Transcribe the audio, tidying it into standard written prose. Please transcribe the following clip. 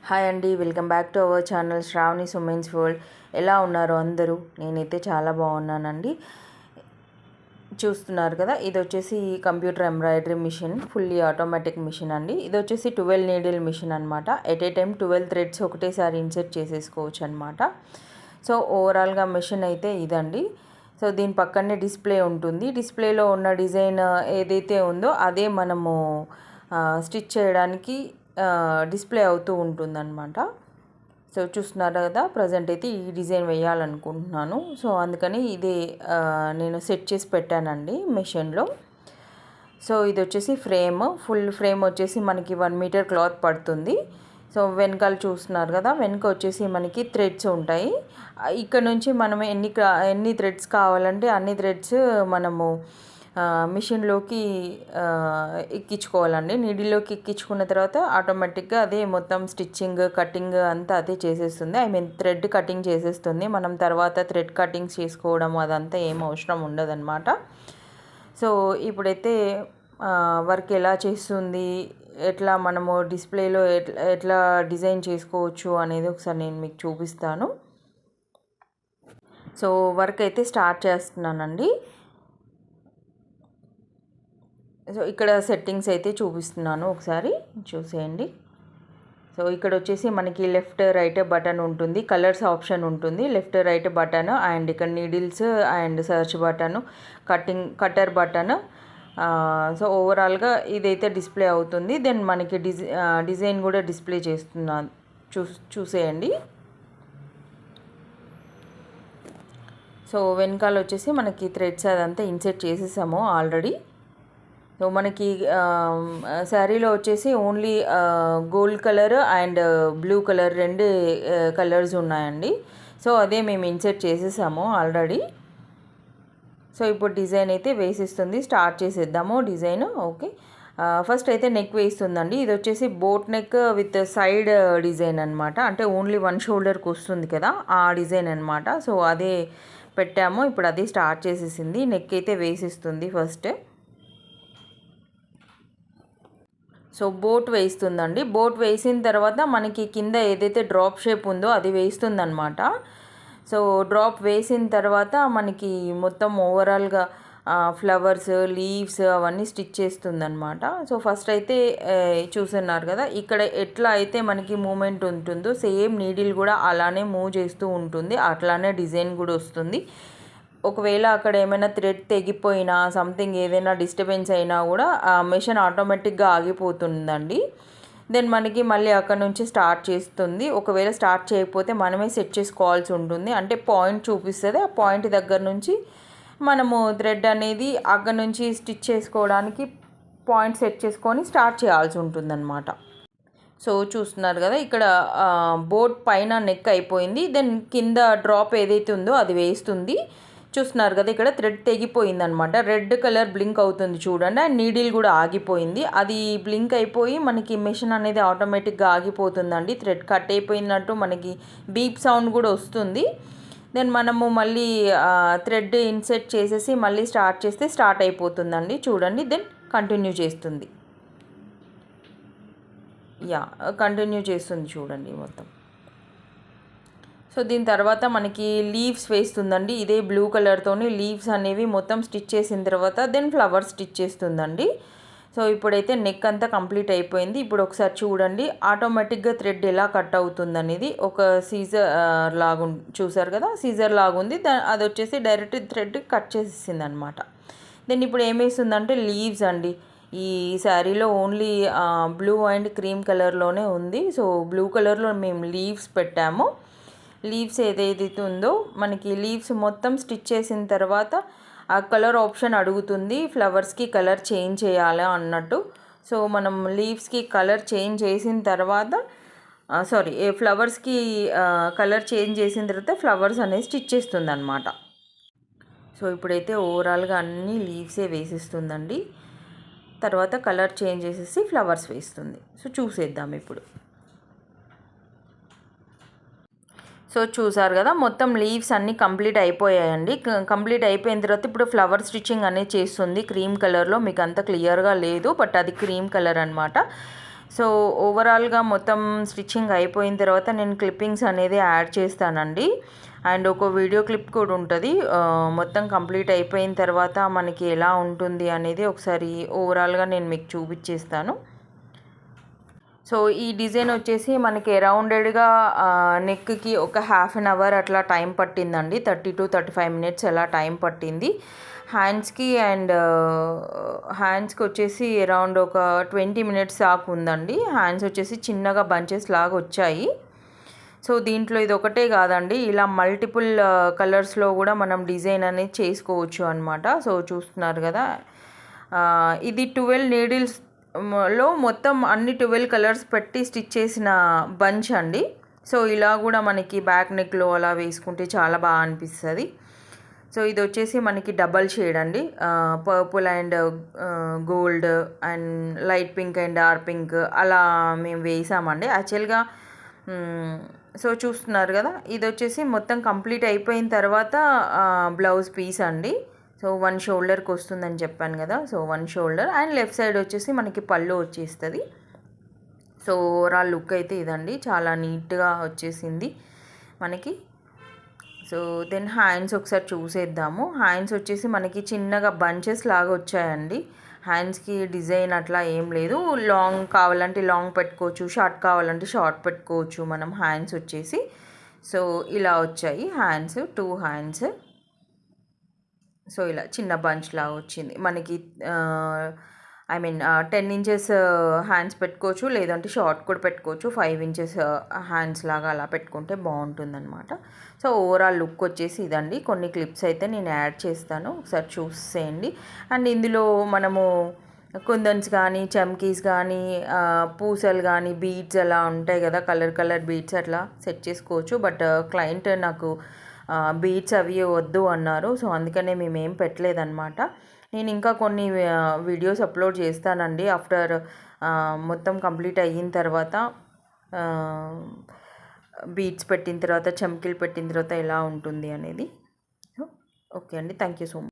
Hi అండి, welcome back to our channel Sravani సుమెన్స్ world. ఎలా ఉన్నారు అందరూ? నేనైతే చాలా బాగున్నానండి. చూస్తున్నారు కదా, ఇది వచ్చేసి computer embroidery machine, fully automatic machine అండి. ఇది వచ్చేసి 12 నీడిల్ మిషన్ అనమాట. ఎట్ ఏ టైం 12 థ్రెడ్స్ ఒకటేసారి ఇన్సెర్ట్ చేసేసుకోవచ్చు అనమాట. సో ఓవరాల్గా మిషన్ అయితే ఇదండి. సో దీని పక్కనే డిస్ప్లే ఉంటుంది. డిస్ప్లేలో ఉన్న డిజైన్ ఏదైతే ఉందో అదే మనము స్టిచ్ చేయడానికి డిస్ప్లే అవుతూ ఉంటుందన్నమాట. సో చూస్తున్నారు కదా, ప్రజెంట్ అయితే ఈ డిజైన్ వేయాలనుకుంటున్నాను. సో అందుకని ఇది నేను సెట్ చేసి పెట్టానండి మిషన్లో. సో ఇది వచ్చేసి ఫుల్ ఫ్రేమ్ వచ్చేసి మనకి 1 మీటర్ క్లాత్ పడుతుంది. సో వెనకాల చూస్తున్నారు కదా, వెనక వచ్చేసి మనకి థ్రెడ్స్ ఉంటాయి. ఇక్కడ నుంచి మనం ఎన్ని థ్రెడ్స్ కావాలంటే అన్ని థ్రెడ్స్ మనము మిషన్లోకి ఎక్కించుకోవాలండి. నీడిల్లోకి ఎక్కించుకున్న తర్వాత ఆటోమేటిక్గా అదే మొత్తం స్టిచ్చింగ్, కటింగ్ అంతా అదే చేసేస్తుంది. థ్రెడ్ కటింగ్ చేసేస్తుంది. మనం తర్వాత థ్రెడ్ కటింగ్స్ చేసుకోవడం అదంతా ఏం అవసరం ఉండదన్నమాట. సో ఇప్పుడైతే వర్క్ ఎలా చేస్తుంది, ఎట్లా మనము డిస్ప్లేలో ఎట్లా డిజైన్ చేసుకోవచ్చు అనేది ఒకసారి నేను మీకు చూపిస్తాను. సో వర్క్ అయితే స్టార్ట్ చేస్తున్నానండి. సో ఇక్కడ సెట్టింగ్స్ అయితే చూపిస్తున్నాను, ఒకసారి చూసేయండి. సో ఇక్కడ వచ్చేసి మనకి లెఫ్ట్ రైట్ బటన్ ఉంటుంది, కలర్స్ ఆప్షన్ ఉంటుంది, లెఫ్ట్ రైట్ బటన్, అండ్ ఇక్కడ needles and search button, cutter button. So ఓవరాల్గా ఇదైతే డిస్ప్లే అవుతుంది. దెన్ మనకి డిజైన్ కూడా డిస్ప్లే చేస్తున్నాను, చూసేయండి. సో వెనకాల వచ్చేసి మనకి థ్రెడ్స్ అదంతా ఇన్సెట్ చేసేసాము ఆల్రెడీ. సో మనకి శారీలో వచ్చేసి only gold colour and blue colour 2 colours ఉన్నాయండి. సో అదే మేము ఇన్సెట్ చేసేసాము ఆల్రెడీ. సో ఇప్పుడు డిజైన్ అయితే వేసిస్తుంది. స్టార్ట్ చేసేద్దాము డిజైన్. ఓకే, ఫస్ట్ అయితే నెక్ వేస్తుందండి. ఇది వచ్చేసి boat neck with side design అనమాట. అంటే ఓన్లీ 1 షోల్డర్కి వస్తుంది కదా, ఆ డిజైన్ అనమాట. సో అదే పెట్టాము. ఇప్పుడు అది స్టార్ట్ చేసేసింది. నెక్ అయితే వేసిస్తుంది ఫస్ట్. సో బోట్ వేస్తుందండి. బోట్ వేసిన తర్వాత మనకి కింద ఏదైతే డ్రాప్ షేప్ ఉందో అది వేస్తుందన్నమాట. సో డ్రాప్ వేసిన తర్వాత మనకి మొత్తం ఓవరాల్గా ఫ్లవర్స్, లీవ్స్ అవన్నీ స్టిచ్ చేస్తుందన్నమాట. సో ఫస్ట్ అయితే చూస్తున్నారు కదా, ఇక్కడ ఎట్లా అయితే మనకి మూమెంట్ ఉంటుందో సేమ్ నీడిల్ కూడా అలానే మూవ్ చేస్తూ ఉంటుంది, అట్లానే డిజైన్ కూడా వస్తుంది. ఒకవేళ అక్కడ ఏమైనా థ్రెడ్ తెగిపోయినా సంథింగ్ ఏదైనా డిస్టర్బెన్స్ అయినా కూడా ఆ మెషిన్ ఆటోమేటిక్గా ఆగిపోతుందండి. దెన్ మనకి మళ్ళీ అక్కడ నుంచి స్టార్ట్ చేస్తుంది. ఒకవేళ స్టార్ట్ చేయకపోతే మనమే సెట్ చేసుకోవాల్సి ఉంటుంది. అంటే పాయింట్ చూపిస్తుంది, ఆ పాయింట్ దగ్గర నుంచి మనము థ్రెడ్ అనేది అక్కడ నుంచి స్టిచ్ చేసుకోవడానికి పాయింట్ సెట్ చేసుకొని స్టార్ట్ చేయాల్సి ఉంటుందన్నమాట. సో చూస్తున్నారు కదా, ఇక్కడ బోట్ పైన నెక్ అయిపోయింది. దెన్ కింద డ్రాప్ ఏదైతే ఉందో అది వేస్తుంది. చూస్తున్నారు కదా, ఇక్కడ థ్రెడ్ తెగిపోయింది అనమాట. రెడ్ కలర్ బ్లింక్ అవుతుంది చూడండి, అండ్ నీడిల్ కూడా ఆగిపోయింది. అది బ్లింక్ అయిపోయి మనకి మెషిన్ అనేది ఆటోమేటిక్గా ఆగిపోతుందండి. థ్రెడ్ కట్ అయిపోయినట్టు మనకి బీప్ సౌండ్ కూడా వస్తుంది. దెన్ మనము మళ్ళీ థ్రెడ్ ఇన్సెట్ చేసేసి మళ్ళీ స్టార్ట్ చేస్తే స్టార్ట్ అయిపోతుందండి చూడండి. దెన్ కంటిన్యూ చేస్తుంది. కంటిన్యూ చేస్తుంది చూడండి మొత్తం. సో దీని తర్వాత మనకి లీవ్స్ వేస్తుందండి. ఇదే బ్లూ కలర్తోని లీవ్స్ అనేవి మొత్తం స్టిచ్ చేసిన తర్వాత దెన్ ఫ్లవర్స్ స్టిచ్ చేస్తుందండి. సో ఇప్పుడైతే నెక్ అంతా కంప్లీట్ అయిపోయింది. ఇప్పుడు ఒకసారి చూడండి ఆటోమేటిక్గా థ్రెడ్ ఎలా కట్ అవుతుంది అనేది. ఒక సీజర్ లాగా చూసారు కదా, సీజర్ లాగా ఉంది. అది వచ్చేసి డైరెక్ట్ థ్రెడ్ కట్ చేసేసింది అనమాట. దెన్ ఇప్పుడు ఏమేస్తుందంటే లీవ్స్ అండి. ఈ శారీలో ఓన్లీ బ్లూ అండ్ క్రీమ్ కలర్లోనే ఉంది. సో బ్లూ కలర్లో మేము లీవ్స్ పెట్టాము. లీవ్స్ ఏదైతే ఉందో మనకి లీవ్స్ మొత్తం స్టిచ్ చేసిన తర్వాత ఆ కలర్ ఆప్షన్ అడుగుతుంది, ఫ్లవర్స్కి కలర్ చేంజ్ చేయాలి అన్నట్టు. సో మనం లీవ్స్కి కలర్ చేంజ్ చేసిన తర్వాత ఫ్లవర్స్కి కలర్ చేంజ్ చేసిన తర్వాత ఫ్లవర్స్ అనేది స్టిచ్ చేస్తుంది అనమాట. సో ఇప్పుడైతే ఓవరాల్గా అన్ని లీవ్సే వేసిస్తుందండి. తర్వాత కలర్ చేంజ్ చేసేసి ఫ్లవర్స్ వేస్తుంది. సో చూసేద్దాం ఇప్పుడు. సో చూసారు కదా, మొత్తం లీవ్స్ అన్నీ కంప్లీట్ అయిపోయాయండి. కంప్లీట్ అయిపోయిన తర్వాత ఇప్పుడు ఫ్లవర్ స్టిచ్చింగ్ అనేది చేస్తుంది క్రీమ్ కలర్లో. మీకు అంత క్లియర్గా లేదు, బట్ అది క్రీమ్ కలర్ అనమాట. సో ఓవరాల్గా మొత్తం స్టిచ్చింగ్ అయిపోయిన తర్వాత నేను క్లిప్పింగ్స్ అనేది యాడ్ చేస్తానండి. అండ్ ఒక వీడియో క్లిప్ కూడా ఉంటుంది. మొత్తం కంప్లీట్ అయిపోయిన తర్వాత మనకి ఎలా ఉంటుంది అనేది ఒకసారి ఓవరాల్గా నేను మీకు చూపించేస్తాను. సో ఈ డిజైన్ వచ్చేసి మనకి రౌండెడ్గా నెక్కి ఒక హాఫ్ అన్ అవర్ అట్లా టైం పట్టిందండి. 30 to 35 minutes అలా టైం పట్టింది. హ్యాండ్స్కి వచ్చేసి అరౌండ్ ఒక 20 minutes దాకా ఉందండి. హ్యాండ్స్ వచ్చేసి చిన్నగా బంచెస్ లాగా వచ్చాయి. సో దీంట్లో ఇది ఒకటే కాదండి, ఇలా మల్టిపుల్ కలర్స్లో కూడా మనం డిజైన్ అనేది చేసుకోవచ్చు అనమాట. సో చూస్తున్నారు కదా, ఇది 12 నీడిల్స్ లో మొత్తం అన్ని 12 కలర్స్ పెట్టి స్టిచ్ చేసిన బంచ్ అండి. సో ఇలా కూడా మనకి బ్యాక్ నెక్లో అలా వేసుకుంటే చాలా బాగా అనిపిస్తుంది. సో ఇది వచ్చేసి మనకి డబల్ షేడ్ అండి, purple and gold and light pink and dark pink అలా మేము వేసామండి యాక్చువల్గా. సో చూస్తున్నారు కదా, ఇది వచ్చేసి మొత్తం కంప్లీట్ అయిపోయిన తర్వాత బ్లౌజ్ పీస్ అండి. సో 1 షోల్డర్కి వస్తుందని చెప్పాను కదా, so 1 shoulder and left side వచ్చేసి మనకి పళ్ళు వచ్చేస్తుంది. సో ఓవరాల్ లుక్ అయితే ఇదండి, చాలా నీట్గా వచ్చేసింది మనకి. సో దెన్ హ్యాండ్స్ ఒకసారి చూసేద్దాము. హ్యాండ్స్ వచ్చేసి మనకి చిన్నగా బంచెస్ లాగా వచ్చాయండి. హ్యాండ్స్కి డిజైన్ అట్లా ఏం లేదు, లాంగ్ కావాలంటే లాంగ్ పెట్టుకోవచ్చు, షార్ట్ కావాలంటే షార్ట్ పెట్టుకోవచ్చు మనం హ్యాండ్స్ వచ్చేసి. సో ఇలా వచ్చాయి హ్యాండ్స్, 2 హ్యాండ్స్. సో ఇలా చిన్న బంచ్ లాగా వచ్చింది మనకి. 10 inches హ్యాండ్స్ పెట్టుకోవచ్చు, లేదంటే షార్ట్ కూడా పెట్టుకోవచ్చు. 5 inches హ్యాండ్స్ లాగా అలా పెట్టుకుంటే బాగుంటుందన్నమాట. సో ఓవరాల్ లుక్ వచ్చేసి ఇదండి. కొన్ని క్లిప్స్ అయితే నేను యాడ్ చేస్తాను, ఒకసారి చూసేయండి. అండ్ ఇందులో మనము కుందన్స్ కానీ, చమ్కీస్ కానీ, పూసలు కానీ, బీడ్స్ అలా ఉంటాయి కదా, కలర్ బీడ్స్ అట్లా సెట్ చేసుకోవచ్చు. బట్ క్లయింట్ నాకు బీడ్స్ అవి వద్దు అన్నారు. సో అందుకనే మేమేం పెట్టలేదన్నమాట. నేను ఇంకా కొన్ని వీడియోస్ అప్లోడ్ చేస్తానండి ఆఫ్టర్ మొత్తం కంప్లీట్ అయిన తర్వాత. బీడ్స్ పెట్టిన తర్వాత, చమ్కీలు పెట్టిన తర్వాత ఎలా ఉంటుంది అనేది. ఓకే అండి, థ్యాంక్ యూ సో మచ్.